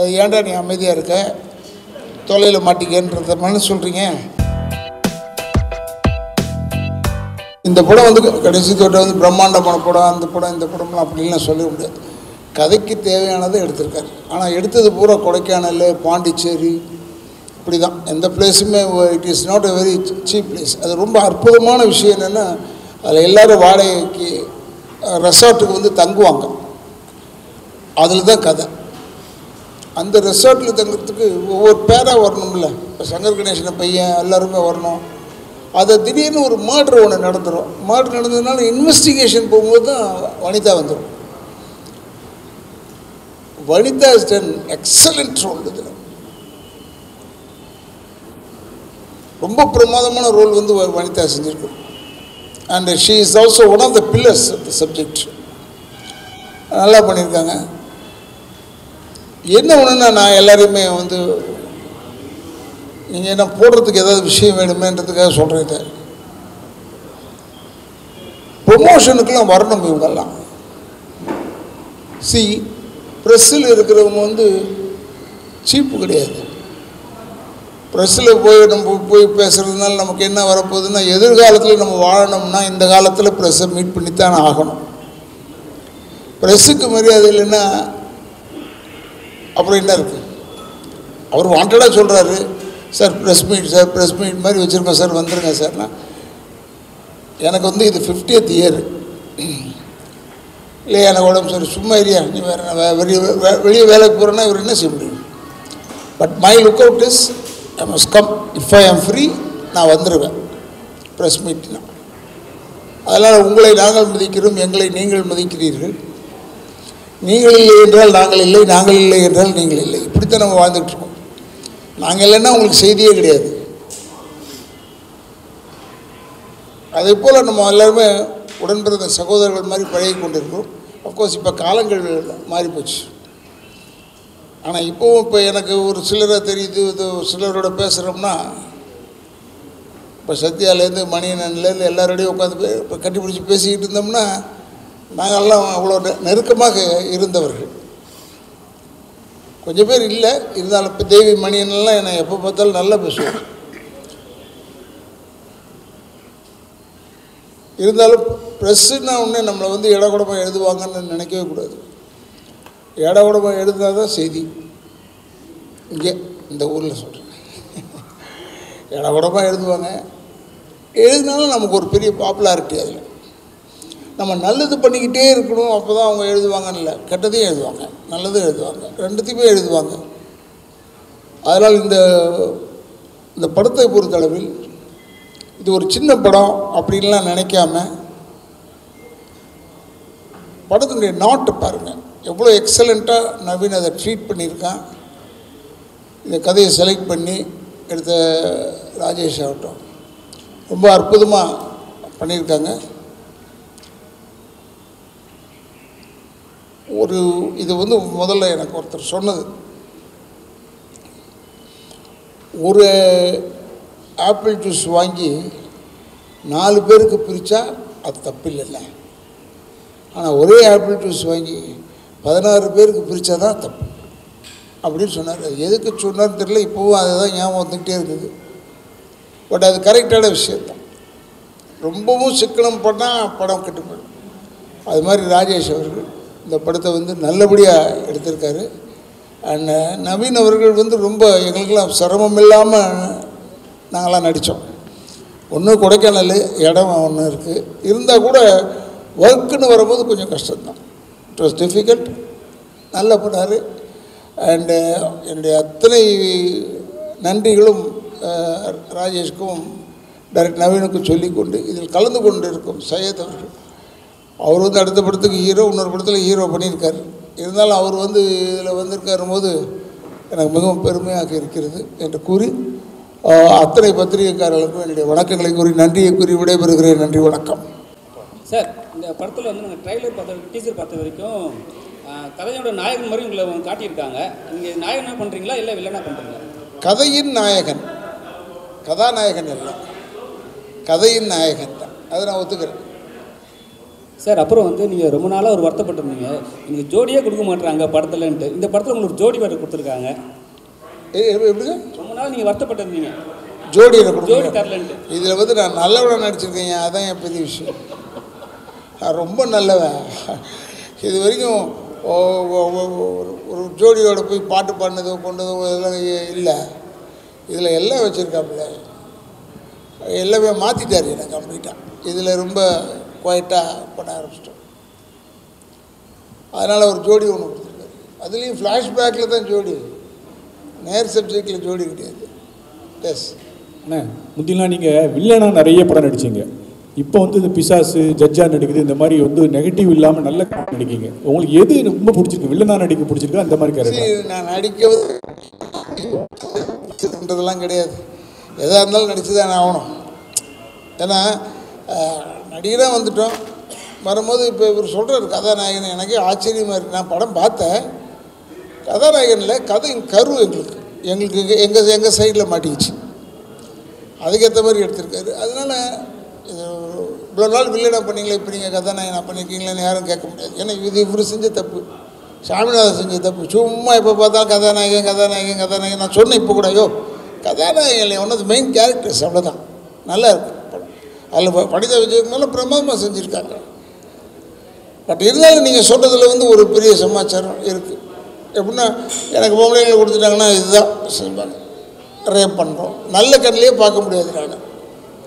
அது ஏன்டா நீ அமைதியாக இருக்க, தொலையில் மாட்டிக்கன்றத மாதிரி சொல்கிறீங்க. இந்த படம் வந்து கடைசி தோட்ட வந்து பிரம்மாண்டமான படம், அந்த படம் இந்த படம்லாம் அப்படின்லாம் சொல்ல முடியாது. கதைக்கு தேவையானதை எடுத்திருக்காரு. ஆனால் எடுத்தது பூரா கொடைக்கானல், பாண்டிச்சேரி, இப்படி தான். எந்த பிளேஸுமே it is not a very cheap place. அது ரொம்ப அற்புதமான விஷயம் என்னென்னா, அதில் எல்லோரும் வாடகைக்கு ரெசார்ட்டுக்கு வந்து தங்குவாங்க. அதில் தான் கதை. அந்த ரெசார்ட்டில் தங்குறதுக்கு ஒவ்வொரு பேராக வரணும்ல. இப்போ சங்கர் கணேசனை பையன் எல்லாருமே வரணும். அதை திடீர்னு ஒரு மர்டர் ஒன்று நடந்துடும். மர்டர் நடந்ததுனால இன்வெஸ்டிகேஷன் போகும்போது தான் வனிதா வந்துடும். Vanitha is done excellent role. இதில் ரொம்ப பிரமாதமான ரோல் வந்து வனிதா செஞ்சுருக்கோம். And she is also one of the pillars of the subject. நல்லா பண்ணியிருக்காங்க. என்ன ஒன்றுன்னா, நான் எல்லாரையுமே வந்து நீங்கள் என்ன போடுறதுக்கு ஏதாவது விஷயம் வேணுமேன்றதுக்காக சொல்கிறேன். ப்ரொமோஷனுக்கெல்லாம் வரணும் இவங்கெல்லாம். ப்ரெஸ்ஸில் இருக்கிறவங்க வந்து சீப்பு கிடையாது. ப்ரெஸ்ஸில் நம்ம போய் பேசுகிறதுனால நமக்கு என்ன வரப்போகுதுன்னா, எதிர்காலத்தில் நம்ம வாழணும்னா இந்த காலத்தில் ப்ரெஸ்ஸை மீட் பண்ணித்தான் ஆகணும். ப்ரெஸ்ஸுக்கு மரியாதை இல்லைன்னா அப்புறம் என்ன இருக்குது? அவர் வாண்டடாக சொல்கிறாரு, sir press meet, sir press meet மாதிரி வச்சுருக்கோம் சார், வந்துடுங்க சார்னா. எனக்கு வந்து இது 50th இயர் இல்லையா, எனக்கு உடம்பு சரி, சும்மா ஏரியா, நீ வேறு வெளியே வேலைக்கு போகிறேன்னா இவர் என்ன செய்ய முடியும்? But my look out is I must come. If I ஆம் ஃப்ரீ, நான் வந்துடுவேன் ப்ரெஸ் மீட்னா. அதனால் உங்களை நாங்கள் மதிக்கிறோம், எங்களை நீங்கள் மதிக்கிறீர்கள். நீங்கள் இல்லை என்றால் நாங்கள் இல்லை, நாங்கள் இல்லை என்றால் நீங்கள் இல்லை. இப்படித்தான் நம்ம வாழ்ந்துட்டுருக்கோம். நாங்கள் இல்லைன்னா உங்களுக்கு செய்தியே கிடையாது. அதே போல் நம்ம எல்லாருமே உடன்பிறந்த சகோதரர்கள் மாதிரி பழகி கொண்டிருக்கிறோம். அஃப்கோர்ஸ் இப்போ காலங்கள் மாறிப்போச்சு. ஆனால் இப்போவும் இப்போ எனக்கு ஒரு சிலரை தெரியுது, சிலரோட பேசுகிறோம்னா, இப்போ சத்யாலேருந்து மணியனன்லேருந்து எல்லாரோடையும் உட்காந்து இப்போ கட்டிப்பிடிச்சி பேசிக்கிட்டு இருந்தோம்னா, நாங்கள்லாம் அவ்வளோ நெருக்கமாக இருந்தவர்கள். கொஞ்சம் பேர் இல்லை, இருந்தாலும் இப்போ தேவி மணியனெல்லாம் என்னை எப்போ பார்த்தாலும் நல்லா பேசுவாங்க. இருந்தாலும் ப்ரெஸ்ஸுன்னா ஒன்று நம்மளை வந்து இடகுடமாக எழுதுவாங்கன்னு நினைக்கவே கூடாது. இடகுடமாக எழுதினா தான் செய்தி. இங்கே இந்த ஊரில் சொல்கிறேன், இடகுடமாக எழுதுவாங்க. எழுதினாலும் நமக்கு ஒரு பெரிய பாப்புலாரிட்டி. அதில் நம்ம நல்லது பண்ணிக்கிட்டே இருக்கணும், அப்போ தான் அவங்க எழுதுவாங்கன்னு இல்லை. கெட்டதையும் எழுதுவாங்க, நல்லதும் எழுதுவாங்க, ரெண்டுத்தையுமே எழுதுவாங்க. அதனால் இந்த படத்தை பொறுத்தளவில் இது ஒரு சின்ன படம் அப்படின்லாம் நினைக்காம, படத்தினுடைய நாட்டை பாருங்கள், எவ்வளோ எக்ஸலண்ட்டாக நவீன் அதை ட்ரீட் பண்ணியிருக்கான். இந்த கதையை செலக்ட் பண்ணி எடுத்த ராஜேஷ் ஆகட்டும், ரொம்ப அற்புதமாக பண்ணியிருக்காங்க. இது வந்து முதல்ல எனக்கு ஒருத்தர் சொன்னது, ஒரு ஆப்பிள் ஜூஸ் வாங்கி 4 பேருக்கு பிரித்தா அது தப்பு இல்லைல்ல. ஆனால் ஒரே ஆப்பிள் ஜூஸ் வாங்கி 16 பேருக்கு பிரித்தா தான் தப்பு அப்படின்னு சொன்னார். அது எதுக்கு சொன்னார்னு தெரியல, இப்போவும் அதை தான் ஞாபகம் வந்துக்கிட்டே இருக்குது. பட் அது கரெக்டான விஷயந்தான். ரொம்பவும் சிக்கனம் பண்ணால் படம் கெட்டு போயிடும். அது மாதிரி ராஜேஷ் அவர்கள் இந்த படத்தை வந்து நல்லபடியாக எடுத்திருக்காரு. அண்ட் நவீன் அவர்கள் வந்து ரொம்ப எங்களுக்கெல்லாம் சிரமம் இல்லாமல் நாங்களாம் நடித்தோம். ஒன்று கொடைக்கானல் இடம் ஒன்று இருக்குது, இருந்தால் கூட ஒர்க்குன்னு வரும்போது கொஞ்சம் கஷ்டம்தான். It was difficult. நல்லா பண்ணார். அண்டு என்னுடைய அத்தனை நன்றிகளும் ராஜேஷ்க்கும் டைரக்டர் நவீனுக்கும் சொல்லிக்கொண்டு, இதில் கலந்து கொண்டு இருக்கும் சையத் அவர்கள், அவர் வந்து அடுத்த படத்துக்கு ஹீரோ, இன்னொரு படத்தில் ஹீரோ பண்ணியிருக்கார். இருந்தாலும் அவர் வந்து இதில் வந்திருக்காரும் போது எனக்கு மிகவும் பெருமையாக இருக்கிறது என்று கூறி, அத்தனை பத்திரிகைக்காரர்களுக்கும் என்னுடைய வணக்கங்களை கூறி நன்றியை கூறி விடைபெறுகிறேன். நன்றி, வணக்கம். சார், இந்த படத்தில் வந்து நாங்கள் ட்ரைலர் பார்த்த டீசர் பார்த்த வரைக்கும் கதையோட நாயகன் மாதிரி உங்களை காட்டியிருக்காங்க. நீங்கள் நாயகனாக பண்ணுறீங்களா இல்லை வில்லனாக பண்ணுறீங்களா? கதையின் நாயகன், கதாநாயகன் இல்லை, கதையின் நாயகன் தான். அதை நான் ஒத்துக்கிறேன். சார் அப்புறம் வந்து நீங்கள் ரொம்ப நாளாக ஒரு வருத்தப்பட்டிருந்தீங்க, நீங்கள் ஜோடியே கொடுக்க மாட்டுறாங்க படத்துலன்ட்டு. இந்த படத்தில் உங்களுக்கு ஜோடி வேறு கொடுத்துருக்காங்க. எப்படிங்க? ரொம்ப நாள் நீங்கள் வருத்தப்பட்டிருந்தீங்க ஜோடி தரலன்ட்டு. இதில் வந்து நான் நல்லவன் நடிச்சிருக்கேன், அதான் என் பெரிய விஷயம். நான் ரொம்ப நல்லவன். இது வரைக்கும் ஒரு ஜோடியோட போய் பாட்டு பாடினதோ கொண்டதோ இதெல்லாம் இல்லை. இதில் எல்லாம் வச்சுருக்காப்புல, எல்லாமே மாற்றிட்டார் எனக்கு கம்ப்ளீட்டாக. இதில் ரொம்ப குவைட்டாக பண்ண ஆரம்பிச்சிட்டோம். அதனால் ஒரு ஜோடி ஒன்று கொடுத்துருக்காரு. அதுலேயும் ஃப்ளாஷ்பேக்கில் தான் ஜோடி, நேர் சப்ஜெக்டில் ஜோடி கிடையாது. எஸ் அண்ணா, முந்திலாம் நீங்கள் வில்லனாக நிறைய படம் நடிச்சிங்க. இப்போ வந்து இந்த பிசாசு ஜட்ஜாக நடிக்குது, இந்த மாதிரி வந்து நெகட்டிவ் இல்லாமல் நல்ல நடிக்கிங்க. உங்களுக்கு எது ரொம்ப பிடிச்சிருக்கு? வில்லனாக நடிக்க பிடிச்சிருக்கு அந்த மாதிரி கேரக்டர்? நான் நடிக்கிறதுலாம் கிடையாது, எதாக இருந்தாலும் நடித்து தான் ஆகணும். ஏன்னா நடிகராக வந்துட்டோம். வரும்போது இப்போ இவர் சொல்கிறார் கதாநாயகன், எனக்கே ஆச்சரியமாக இருக்குது. நான் படம் பார்த்தேன், கதாநாயகனில் கதையின் கரு எங்களுக்கு எங்கள் சைடில் மாட்டிக்கிச்சு. அதுக்கேற்ற மாதிரி எடுத்திருக்காரு. அதனால் இவ்வளோ நாள் வில்லனாக பண்ணீங்களே, இப்போ நீங்கள் கதாநாயகனாக பண்ணியிருக்கீங்களேன்னு யாரும் கேட்க முடியாது. ஏன்னா இது இவர் செஞ்ச தப்பு, சாமிநாதன் செஞ்ச தப்பு. சும்மா இப்போ பார்த்தாலும் கதாநாயகன் நான் சொன்னேன் இப்போ கூட. ஐயோ கதாநாயகன் one of the main characters, அவ்வளோதான். நல்லா இருக்குது படம். அதில் படித்த விஜயகுமார் பிரமாதமாக செஞ்சுருக்காங்க. பட் இருந்தாலும் நீங்கள் சொல்கிறதுல வந்து ஒரு பெரிய சமாச்சாரம் இருக்குது. எப்படின்னா எனக்கு பொம்பளைங்களை கொடுத்துட்டாங்கன்னா இதுதான் செய்வாங்க, ரேப் பண்ணுறோம். நல்ல கண்ணிலே பார்க்க முடியாது. நான்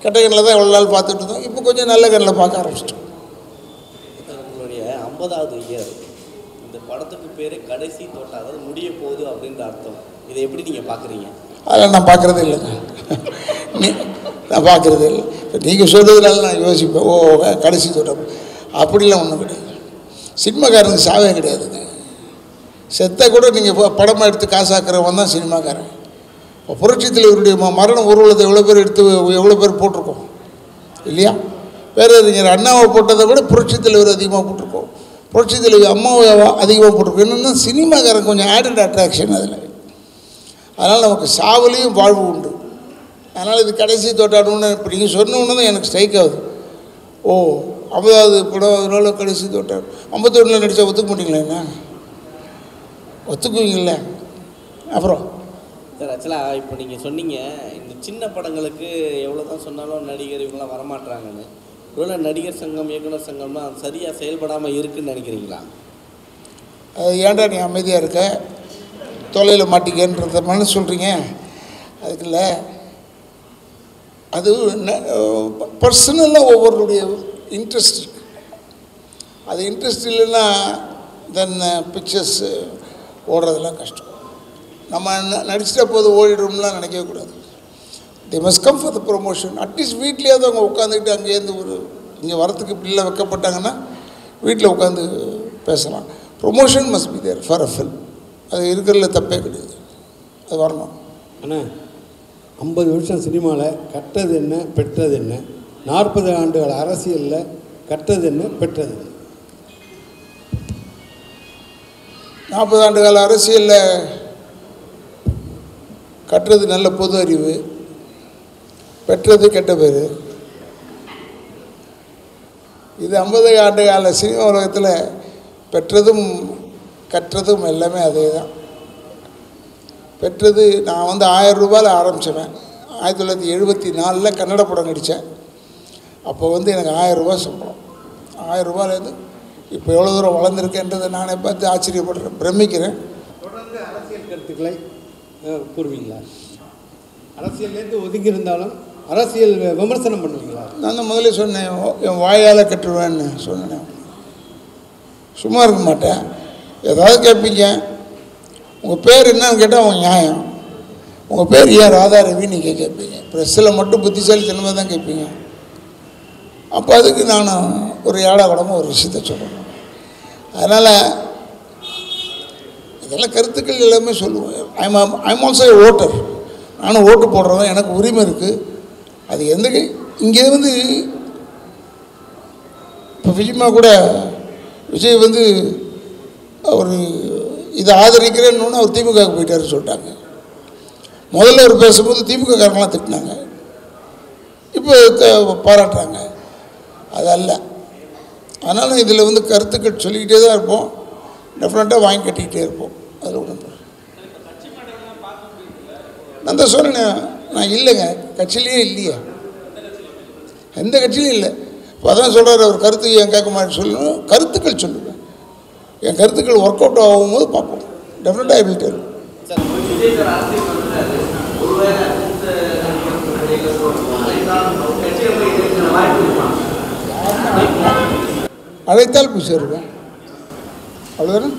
கெட்ட கண்ணில் தான் எவ்வளோ நாள் பார்த்துட்டு இருந்தோம். இப்போ கொஞ்சம் நல்ல கண்ணில் பார்க்க ஆரம்பிச்சிட்டோம். உங்களுடைய 50வது இயர், இந்த படத்துக்கு பேர் கடைசி தோட்டம், அதாவது முடிய போகுது அப்படின்ற அர்த்தம். இதை எப்படி நீங்கள் பார்க்குறீங்க? அதெல்லாம் நான் பார்க்குறதே இல்லைங்க. நான் பார்க்குறதே இல்லை. நீங்கள் சொல்கிறதுனால நான் யோசிப்பேன், ஓ கடைசி தோட்டம் அப்படிலாம் ஒன்றும் கிடையாது. சினிமாக்காரனுக்கு சாவே கிடையாதுங்க. செத்த கூட நீங்கள் படமாக எடுத்து காசாக்குறவன் தான் சினிமாக்காரன். இப்போ புரட்சித் தலைவருடைய மரண ஊர்வலத்தை எவ்வளோ பேர் எடுத்து எவ்வளோ பேர் போட்டிருக்கோம் இல்லையா? பேரறிஞர் அண்ணாவை போட்டதை விட புரட்சித் தலைவர் அதிகமாக போட்டிருக்கோம். புரட்சித் தலைவர் அம்மாவை அதிகமாக போட்டிருக்கோம். என்னென்னா சினிமாக்காரன் கொஞ்சம் ஆடட் அட்ராக்ஷன் அதில். அதனால் நமக்கு சாவுலேயும் வாழ்வு உண்டு. அதனால் இது கடைசி தோட்டாடணுன்னு இப்போ நீங்கள் சொன்னோன்னு தான் எனக்கு ஸ்ட்ரைக் ஆகுது. ஓ 50வது படம், அதனால கடைசி தோட்டம். 51 நடித்தா ஒத்துக்க மாட்டீங்களா? என்ன ஒத்துக்குவீங்கள? அப்புறம் சார் ஆக்சுவலாக இப்போ நீங்கள் சொன்னீங்க இந்த சின்ன படங்களுக்கு எவ்வளோ தான் சொன்னாலும் நடிகர் இவங்களாம் வரமாட்டுறாங்கன்னு. ஒருவேளை நடிகர் சங்கம், இயக்குனர் சங்கம்னா சரியாக செயல்படாமல் இருக்குதுன்னு நினைக்கிறீங்களா? அது ஏன்டா நீ அமைதியாக இருக்க, தொலையில் மாட்டிக்கன்றத மனசு சொல்கிறீங்க? அதுக்கு இல்லை, அது பர்சனலாக ஒவ்வொருடைய இன்ட்ரெஸ்ட். அது இன்ட்ரெஸ்ட் இல்லைன்னா தென் பிக்சர்ஸ் ஓடுறதெல்லாம் கஷ்டம். நம்ம நடிச்சிட்ட போது ஓடிடும்லாம் நினைக்கவே கூடாது. They must come for the promotion. At least வீட்லேயாவது அவங்க உட்காந்துக்கிட்டு அங்கேருந்து இங்கே வரத்துக்கு பிள்ளை வைக்கப்பட்டாங்கன்னா வீட்டில் உட்காந்து பேசலாம். Promotion must be there for a film. அது இருக்கிறதுல தப்பே கிடையாது, அது வரணும். ஆனால் 50 வருஷம் சினிமாவில் கற்றது என்ன பெற்றது என்ன, 40 ஆண்டுகள் அரசியலில் கற்றது என்ன பெற்றது என்ன? 40 ஆண்டு கால அரசியலில் கற்றது நல்ல பொது அறிவு, பெற்றது கெட்ட பேர். இது 50 ஆண்டு கால சினிமா உலகத்தில் பெற்றதும் கற்றதும் எல்லாமே அதே தான். பெற்றது, நான் வந்து 1000 ரூபாயில் ஆரம்பித்தவன். 1974 கன்னட படம் நடித்தேன். அப்போ வந்து எனக்கு 1000 ரூபா சம்பளம். 1000 ரூபாயிலேருந்து இப்போ எவ்வளோ தூரம் வளர்ந்துருக்கேன்றதை நானே பார்த்து ஆச்சரியப்படுறேன், பிரமிக்கிறேன். தொடர்ந்து அரசியல் கருத்துக்களை கூறுவீங்களா? அரசியல்லேருந்து ஒதுங்கி இருந்தாலும் அரசியல் விமர்சனம் பண்ணுவீங்களா? நான் தான் முதல்ல சொன்னேன், என் வாயால் கட்டுருவேன்னு சொன்னேன். சும்மா இருக்க மாட்டேன். ஏதாவது கேட்பீங்க, உங்கள் பேர் என்னன்னு கேட்டால் அவங்க நியாயம். உங்கள் பேர் ஏன் ராதா ரவி நீங்கள் கேட்பீங்க. ப்ரெஸ்ஸில் மட்டும் புத்திசாலித்தனமாக தான் கேட்பீங்க. அப்போ அதுக்கு நான் ஒரு ஏடா கூடமாக ஒரு விஷயத்த சொல்லணும். அதனால் இதெல்லாம் கருத்துக்கள் எல்லாமே சொல்லுவேன். I'm also A voter. நானும் ஓட்டு போடுறவன், எனக்கு உரிமை இருக்குது. அது எந்த இங்கே வந்து இப்போ விஜய் வந்து அவர் இதை ஆதரிக்கிறேன்னு அவர் திமுகவுக்கு போயிட்டாருன்னு சொல்லிட்டாங்க. முதல்ல அவர் பேசும்போது திமுககாரங்களாம் திட்டினாங்க, இப்போ பாராட்டுறாங்க. அது அல்ல. அதனால் இதில் வந்து கருத்துக்கள் சொல்லிக்கிட்டே தான் இருப்போம், டெஃபினட்டாக வாங்கி கட்டிக்கிட்டே இருப்போம். அதில் ஒன்று நான் தான் சொன்னேன், நான் இல்லைங்க, கட்சியிலேயே இல்லையே, எந்த கட்சியிலையும் இல்லை. இப்போ அதான் சொல்கிறார், அவர் கருத்து என் கேட்க மாதிரி சொல்லணும், கருத்துக்கள் சொல்லுவேன். என் கருத்துக்கள் ஒர்க் அவுட் ஆகும்போது பார்ப்போம், டெஃபினட்டாக ஐ வில் டெல். அழைத்தால் போய் சேருவேன், அவ்வளோதானே.